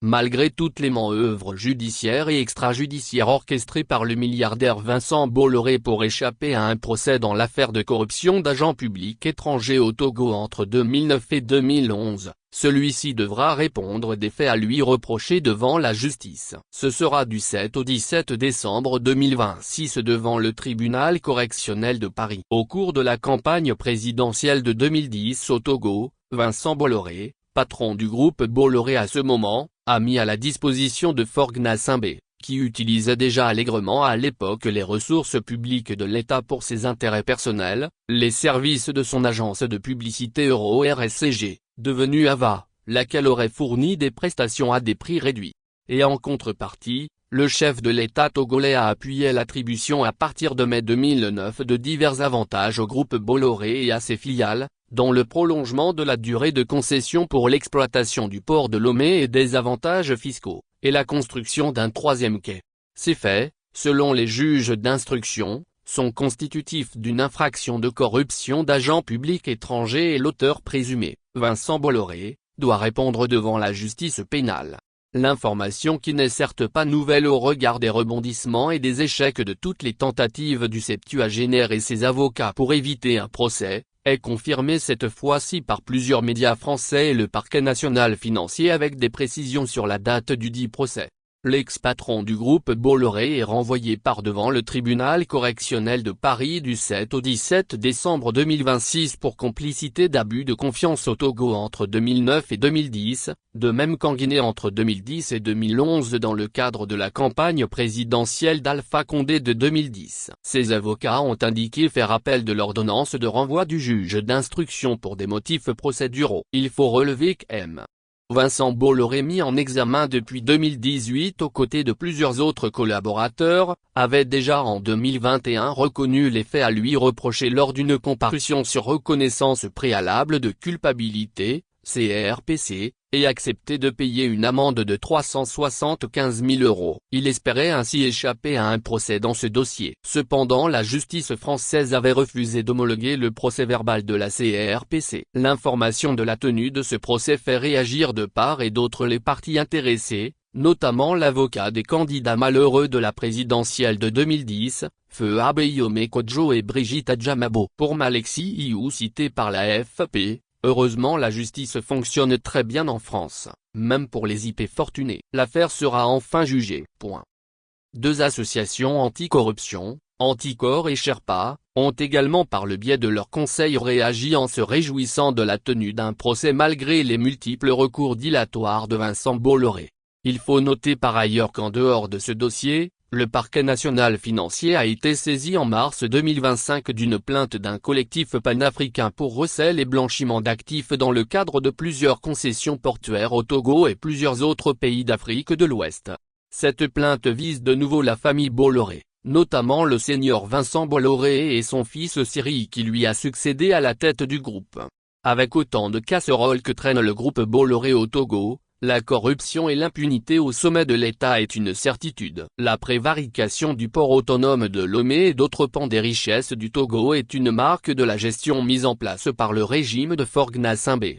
Malgré toutes les manœuvres judiciaires et extrajudiciaires orchestrées par le milliardaire Vincent Bolloré pour échapper à un procès dans l'affaire de corruption d'agents publics étrangers au Togo entre 2009 et 2011, celui-ci devra répondre des faits à lui reprochés devant la justice. Ce sera du 7 au 17 décembre 2026 devant le tribunal correctionnel de Paris. Au cours de la campagne présidentielle de 2010 au Togo, Vincent Bolloré, patron du groupe Bolloré à ce moment, a mis à la disposition de Faure Gnassingbé, qui utilisait déjà allègrement à l'époque les ressources publiques de l'État pour ses intérêts personnels, les services de son agence de publicité Euro-RSCG, devenue AVA, laquelle aurait fourni des prestations à des prix réduits. Et en contrepartie, le chef de l'État togolais a appuyé l'attribution à partir de mai 2009 de divers avantages au groupe Bolloré et à ses filiales, dont le prolongement de la durée de concession pour l'exploitation du port de Lomé et des avantages fiscaux, et la construction d'un troisième quai. Ces faits, selon les juges d'instruction, sont constitutifs d'une infraction de corruption d'agents publics étrangers et l'auteur présumé, Vincent Bolloré, doit répondre devant la justice pénale. L'information qui n'est certes pas nouvelle au regard des rebondissements et des échecs de toutes les tentatives du septuagénaire et ses avocats pour éviter un procès, est confirmée cette fois-ci par plusieurs médias français et le parquet national financier avec des précisions sur la date du dit procès. L'ex-patron du groupe Bolloré est renvoyé par devant le tribunal correctionnel de Paris du 7 au 17 décembre 2026 pour complicité d'abus de confiance au Togo entre 2009 et 2010, de même qu'en Guinée entre 2010 et 2011 dans le cadre de la campagne présidentielle d'Alpha Condé de 2010. Ses avocats ont indiqué faire appel de l'ordonnance de renvoi du juge d'instruction pour des motifs procéduraux. Il faut relever qu'M. Vincent Bolloré, mis en examen depuis 2018 aux côtés de plusieurs autres collaborateurs, avait déjà en 2021 reconnu les faits à lui reprochés lors d'une comparution sur reconnaissance préalable de culpabilité, CRPC, et accepté de payer une amende de 375 000 €. Il espérait ainsi échapper à un procès dans ce dossier. Cependant, la justice française avait refusé d'homologuer le procès-verbal de la CRPC. L'information de la tenue de ce procès fait réagir de part et d'autre les parties intéressées, notamment l'avocat des candidats malheureux de la présidentielle de 2010, Feu Abeyome Kodjo et Brigitte Adjamabo. Pour Malexi Iou cité par la AFP. Heureusement, la justice fonctionne très bien en France, même pour les IP fortunés. L'affaire sera enfin jugée. Deux associations anti-corruption, Anticor et Sherpa, ont également par le biais de leur conseil réagi en se réjouissant de la tenue d'un procès malgré les multiples recours dilatoires de Vincent Bolloré. Il faut noter par ailleurs qu'en dehors de ce dossier, le parquet national financier a été saisi en mars 2025 d'une plainte d'un collectif panafricain pour recel et blanchiment d'actifs dans le cadre de plusieurs concessions portuaires au Togo et plusieurs autres pays d'Afrique de l'Ouest. Cette plainte vise de nouveau la famille Bolloré, notamment le seigneur Vincent Bolloré et son fils Cyril qui lui a succédé à la tête du groupe. Avec autant de casseroles que traîne le groupe Bolloré au Togo, la corruption et l'impunité au sommet de l'État est une certitude. La prévarication du port autonome de Lomé et d'autres pans des richesses du Togo est une marque de la gestion mise en place par le régime de Faure Gnassingbé.